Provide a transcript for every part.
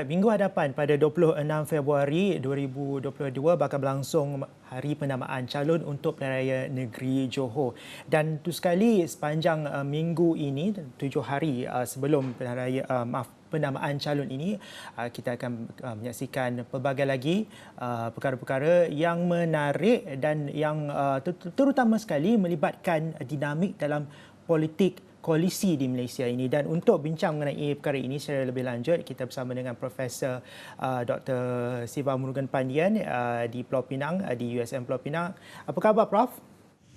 Baik, minggu hadapan pada 26 Februari 2022 bakal berlangsung Hari Penamaan Calon untuk Pilihan Raya Negeri Johor. Dan tu sekali sepanjang minggu ini, 7 hari sebelum Pilihan Raya, penamaan calon ini, kita akan menyaksikan pelbagai lagi perkara-perkara yang menarik dan yang terutama sekali melibatkan dinamik dalam politik koalisi di Malaysia ini. Dan untuk bincang mengenai perkara ini secara lebih lanjut, kita bersama dengan Profesor Dr. Siva Murugan Pandian di Pulau Pinang, di USM Pulau Pinang. Apa khabar, Prof?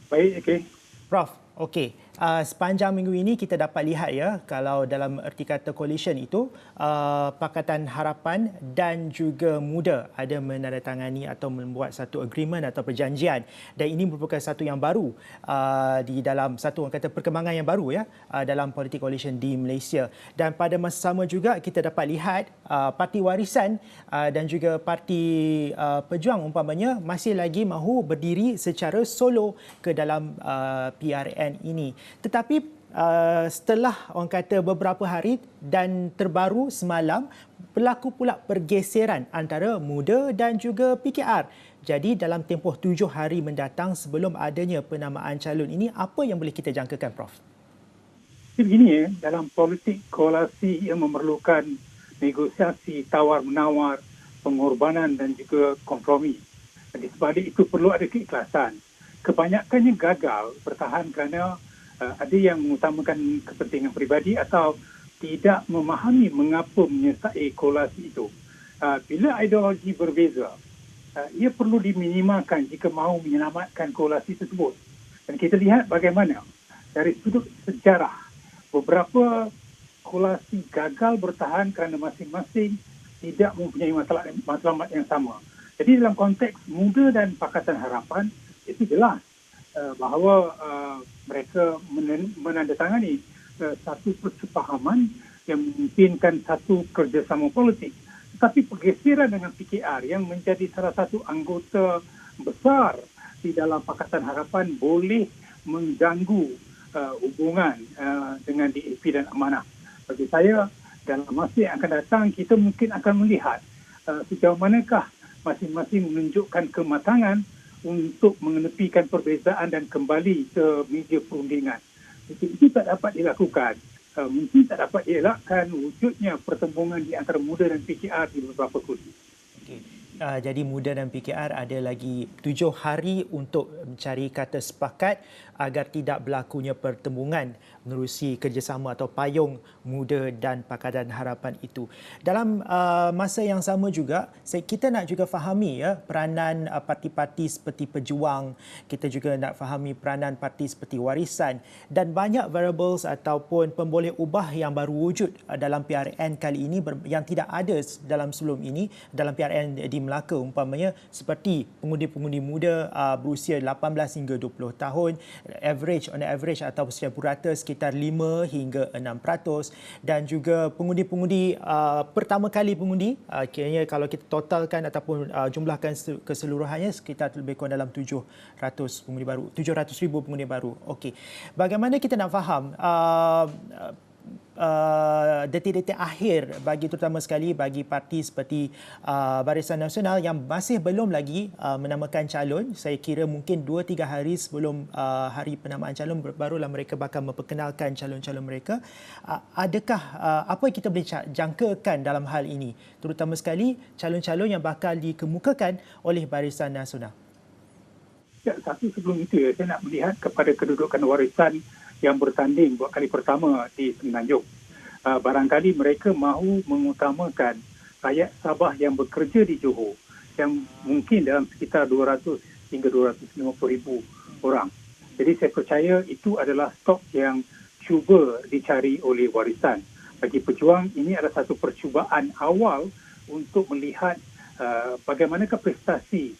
Baik, okey. Prof, okey. Sepanjang minggu ini kita dapat lihat ya, kalau dalam erti kata coalition itu, Pakatan Harapan dan juga MUDA ada menandatangani atau membuat satu agreement atau perjanjian, dan ini merupakan satu yang baru di dalam satu orang kata perkembangan yang baru ya dalam politik coalition di Malaysia. Dan pada masa sama juga kita dapat lihat Parti Warisan dan juga Parti Pejuang umpamanya masih lagi mahu berdiri secara solo ke dalam PRN ini. Tetapi setelah orang kata beberapa hari dan terbaru semalam, berlaku pula pergeseran antara MUDA dan juga PKR. Jadi dalam tempoh 7 hari mendatang sebelum adanya penamaan calon ini, apa yang boleh kita jangkakan, Prof? Begini, dalam politik koalisi yang memerlukan negosiasi, tawar-menawar, pengorbanan dan juga kompromi. Di sebalik itu perlu ada keikhlasan. Kebanyakannya gagal bertahan kerana ada yang mengutamakan kepentingan peribadi atau tidak memahami mengapa menyertai koalisi itu. Bila ideologi berbeza, ia perlu diminimalkan jika mahu menyelamatkan koalisi tersebut. Dan kita lihat bagaimana dari sudut sejarah beberapa koalisi gagal bertahan kerana masing-masing tidak mempunyai matlamat yang sama. Jadi dalam konteks MUDA dan Pakatan Harapan, itu jelas bahawa mereka menandatangani satu persefahaman yang memungkinkan satu kerjasama politik. Tetapi pergeseran dengan PKR yang menjadi salah satu anggota besar di dalam Pakatan Harapan boleh mengganggu hubungan dengan DAP dan Amanah. Bagi saya, dalam masa yang akan datang, kita mungkin akan melihat sejauh manakah masing-masing menunjukkan kematangan untuk mengenepikan perbezaan dan kembali ke meja perundingan. Itu tak dapat dilakukan. Mungkin tak dapat dielakkan wujudnya pertembungan di antara MUDA dan PKR di beberapa kursi. Okay. Jadi MUDA dan PKR ada lagi 7 hari untuk mencari kata sepakat agar tidak berlakunya pertembungan menerusi kerjasama atau payung MUDA dan Pakatan Harapan itu. Dalam masa yang sama juga, kita nak juga fahami ya peranan parti-parti seperti Pejuang, kita juga nak fahami peranan parti seperti Warisan dan banyak variables ataupun pemboleh ubah yang baru wujud dalam PRN kali ini yang tidak ada dalam sebelum ini dalam PRN di Melaka umpamanya, seperti pengundi-pengundi muda berusia 18 hingga 20 tahun, on average atau secara purata sekitar 5 hingga 6%, dan juga pengundi-pengundi pertama kali pengundi, kiranya kalau kita totalkan ataupun jumlahkan keseluruhannya sekitar lebih kurang dalam 700 pengundi baru, 700,000 pengundi baru. Okey. Bagaimana kita nak faham detik-detik akhir terutama sekali bagi parti seperti Barisan Nasional yang masih belum lagi menamakan calon. Saya kira mungkin 2-3 hari sebelum hari penamaan calon barulah mereka bakal memperkenalkan calon-calon mereka. Adakah apa yang kita boleh jangkakan dalam hal ini, terutama sekali calon-calon yang bakal dikemukakan oleh Barisan Nasional? Ya, satu sebelum itu saya nak melihat kepada kedudukan Warisan yang bertanding buat kali pertama di Semenanjung. Barangkali mereka mahu mengutamakan rakyat Sabah yang bekerja di Johor, yang mungkin dalam sekitar 200 hingga 250,000 orang. Jadi saya percaya itu adalah stok yang cuba dicari oleh Warisan. Bagi Pejuang, ini adalah satu percubaan awal untuk melihat bagaimanakah prestasi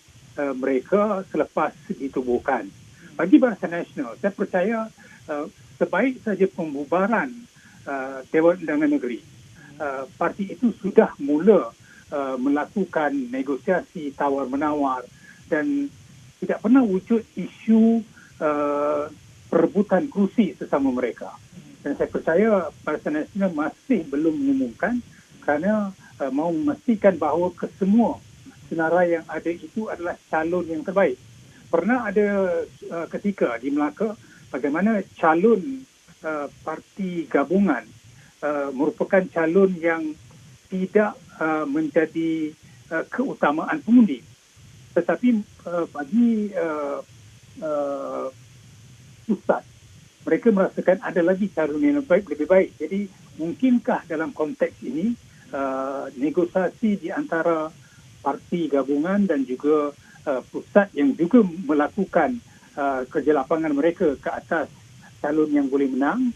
mereka selepas ditubuhkan. Bagi Barisan Nasional, saya percaya sebaik saja pembubaran Dewan Undangan Negeri, parti itu sudah mula melakukan negosiasi tawar-menawar dan tidak pernah wujud isu perebutan kerusi sesama mereka. Dan saya percaya Barisan Nasional masih belum mengumumkan kerana mahu memastikan bahawa kesemua senarai yang ada itu adalah calon yang terbaik. Pernah ada ketika di Melaka bagaimana calon parti gabungan merupakan calon yang tidak menjadi keutamaan pengundi. Tetapi bagi pusat, mereka merasakan ada lagi calon yang lebih baik. Jadi mungkinkah dalam konteks ini negosiasi di antara parti gabungan dan juga pusat yang juga melakukan kerja lapangan mereka ke atas calon yang boleh menang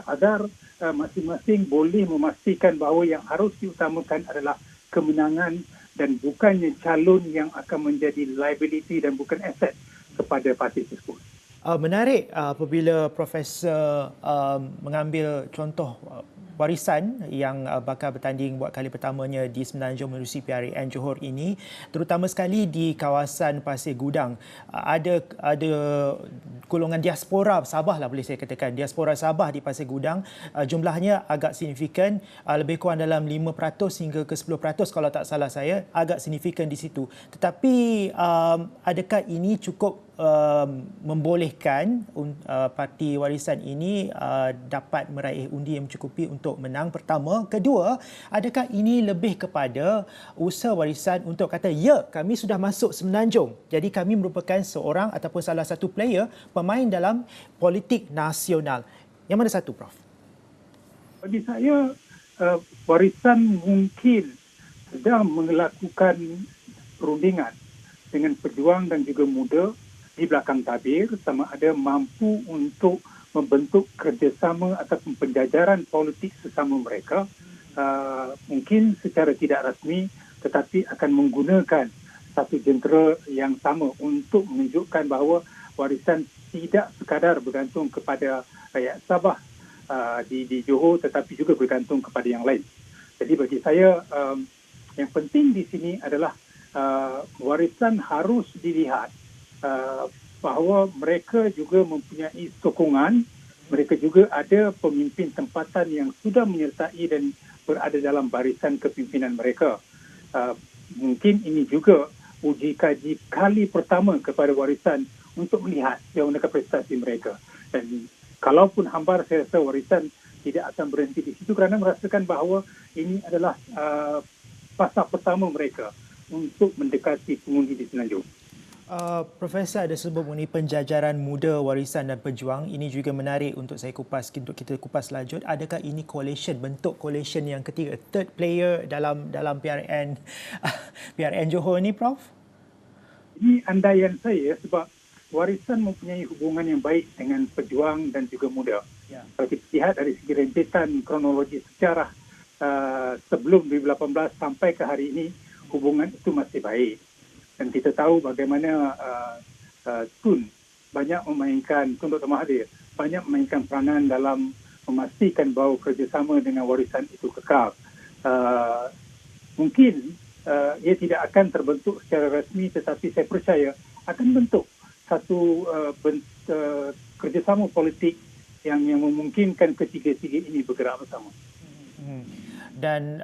agar masing-masing boleh memastikan bahawa yang harus diutamakan adalah kemenangan dan bukannya calon yang akan menjadi liability dan bukan aset kepada parti tersebut. Menarik apabila Profesor mengambil contoh warisan yang bakal bertanding buat kali pertamanya di Semenanjung menerusi PRN Johor ini, terutama sekali di kawasan Pasir Gudang. Ada golongan diaspora Sabah lah boleh saya katakan. Diaspora Sabah di Pasir Gudang jumlahnya agak signifikan, lebih kurang dalam 5% hingga ke 10% kalau tak salah saya, agak signifikan di situ. Tetapi adakah ini cukup membolehkan parti warisan ini dapat meraih undi yang mencukupi untuk menang? Pertama. Kedua, adakah ini lebih kepada usaha warisan untuk kata, ya, kami sudah masuk Semenanjung, jadi kami merupakan seorang ataupun salah satu player pemain dalam politik nasional? Yang mana satu, Prof? Bagi saya, warisan mungkin sedang melakukan perundingan dengan pejuang dan juga muda di belakang tabir sama ada mampu untuk membentuk kerjasama ataupun penjajaran politik sesama mereka, mungkin secara tidak rasmi tetapi akan menggunakan satu jentera yang sama untuk menunjukkan bahawa warisan tidak sekadar bergantung kepada rakyat Sabah di Johor tetapi juga bergantung kepada yang lain. Jadi bagi saya yang penting di sini adalah warisan harus dilihat bahawa mereka juga mempunyai sokongan, mereka juga ada pemimpin tempatan yang sudah menyertai dan berada dalam barisan kepimpinan mereka. Mungkin ini juga uji kaji kali pertama kepada warisan untuk melihat bagaimana prestasi mereka. Dan kalaupun hambar, saya rasa warisan tidak akan berhenti di situ kerana merasakan bahawa ini adalah fasa pertama mereka untuk mendekati pengundi di Semenanjung. Profesor ada sebut mengenai penjajaran muda, warisan dan pejuang. Ini juga menarik untuk saya kupas, untuk kita kupas lanjut. Adakah ini coalition, bentuk coalition yang ketiga, third player dalam PRN PRN Johor ni, Prof? Ini andaian saya sebab warisan mempunyai hubungan yang baik dengan pejuang dan juga muda. Ya. Kalau kita lihat dari segi rentetan kronologi sejarah sebelum 2018 sampai ke hari ini, hubungan itu masih baik. Dan kita tahu bagaimana Tun Dr. Mahathir banyak memainkan peranan dalam memastikan bahawa kerjasama dengan warisan itu kekal. Mungkin ia tidak akan terbentuk secara rasmi tetapi saya percaya akan bentuk satu kerjasama politik yang memungkinkan ketiga-tiga ini bergerak bersama. Dan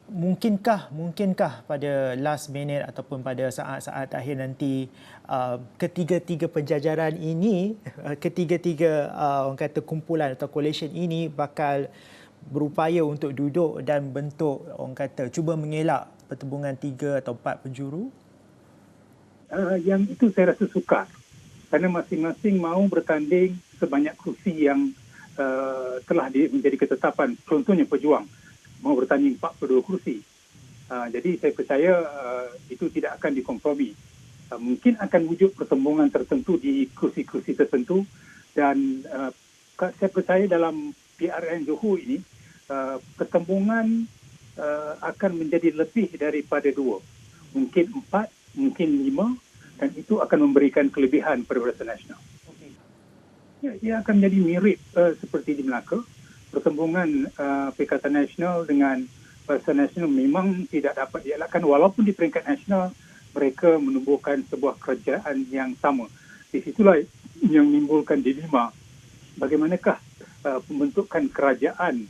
Mungkinkah pada last minute ataupun pada saat-saat akhir nanti ketiga-tiga penjajaran ini, ketiga-tiga orang kata kumpulan atau coalition ini bakal berupaya untuk duduk dan bentuk, orang kata, cuba mengelak pertembungan 3 atau 4 penjuru? Yang itu saya rasa sukar. Kerana masing-masing mahu bertanding sebanyak kursi yang telah menjadi ketetapan. Contohnya pejuang mahu bertanding 42 kursi. Jadi saya percaya itu tidak akan dikompromi. Mungkin akan wujud pertembungan tertentu di kursi-kursi tertentu dan saya percaya dalam PRN Johor ini pertembungan akan menjadi lebih daripada 2. Mungkin 4, mungkin 5 dan itu akan memberikan kelebihan pada Barisan Nasional. Ya, ia akan menjadi mirip seperti di Melaka. Pertembungan Perikatan Nasional dengan Barisan Nasional memang tidak dapat dielakkan walaupun di peringkat nasional mereka menubuhkan sebuah kerajaan yang sama. Di situlah yang menimbulkan dilema bagaimanakah pembentukan kerajaan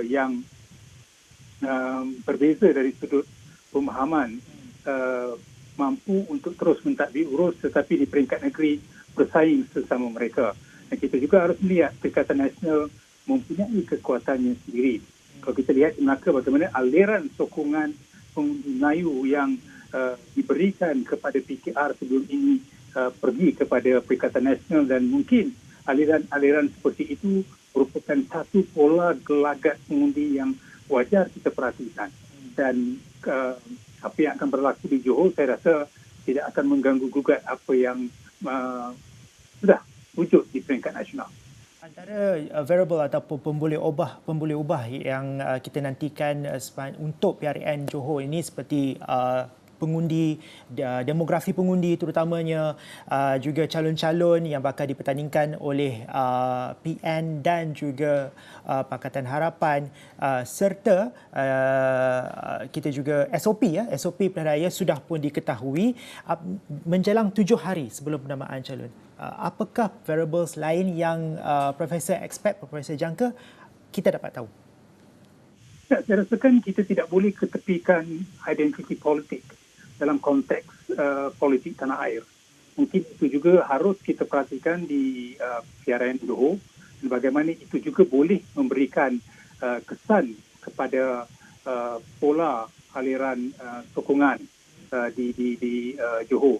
yang berbeza dari sudut pemahaman, mampu untuk terus mentadbir urus tetapi di peringkat negeri bersaing sesama mereka. Dan kita juga harus melihat Perikatan Nasional mempunyai kekuatannya sendiri. Kalau kita lihat di Melaka bagaimana aliran sokongan pengundi Melayu yang diberikan kepada PKR sebelum ini pergi kepada Perikatan Nasional, dan mungkin aliran-aliran seperti itu merupakan satu pola gelagat pengundi yang wajar kita perhatikan. Dan apa yang akan berlaku di Johor saya rasa tidak akan mengganggu gugat apa yang sudah wujud di peringkat nasional. Antara variable ataupun pemboleh ubah yang kita nantikan untuk PRN Johor ini seperti pengundi, demografi pengundi terutamanya, juga calon-calon yang bakal dipertandingkan oleh PN dan juga Pakatan Harapan, serta kita juga SOP pilihan raya sudah pun diketahui menjelang 7 hari sebelum penamaan calon. Apakah variables lain yang Profesor expect, Profesor jangka kita dapat tahu? Saya rasakan kita tidak boleh ketepikan identiti politik dalam konteks politik tanah air. Mungkin itu juga harus kita perhatikan di PRN Johor, dan bagaimana itu juga boleh memberikan kesan kepada pola aliran sokongan di Johor.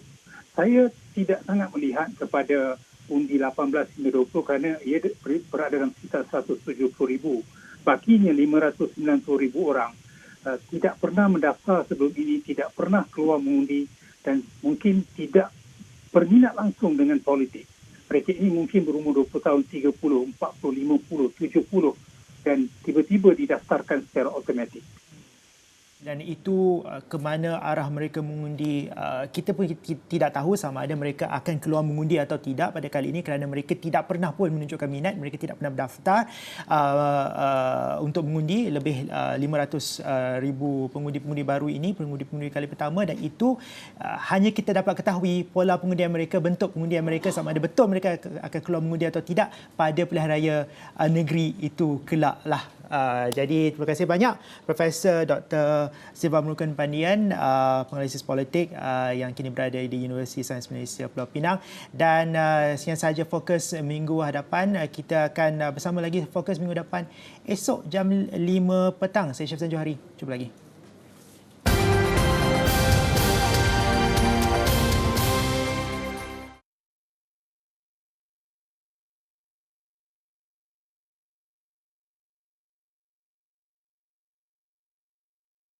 Saya tidak sangat melihat kepada undi 18 hingga 20 kerana ia berada dalam sekitar 170,000. Bakinya 590,000 orang tidak pernah mendaftar sebelum ini, tidak pernah keluar mengundi dan mungkin tidak berminat langsung dengan politik. Mereka ini mungkin berumur 20 tahun, 30, 40, 50, 70 dan tiba-tiba didaftarkan secara automatik. Dan itu ke mana arah mereka mengundi, kita pun tidak tahu sama ada mereka akan keluar mengundi atau tidak pada kali ini kerana mereka tidak pernah pun menunjukkan minat, mereka tidak pernah mendaftar untuk mengundi. Lebih 500,000 pengundi-pengundi baru ini, pengundi-pengundi kali pertama, dan itu hanya kita dapat ketahui pola pengundian mereka, bentuk pengundian mereka, sama ada betul mereka akan keluar mengundi atau tidak pada pilihan raya negeri itu kelak lah. Jadi terima kasih banyak Profesor Dr. Silva Mulukan Pandian, penganalisis politik yang kini berada di Universiti Sains Malaysia Pulau Pinang. Dan sekian sahaja Fokus minggu hadapan. Kita akan bersama lagi Fokus minggu depan esok jam 5 petang. Saya Syafzan Johari. Jumpa lagi.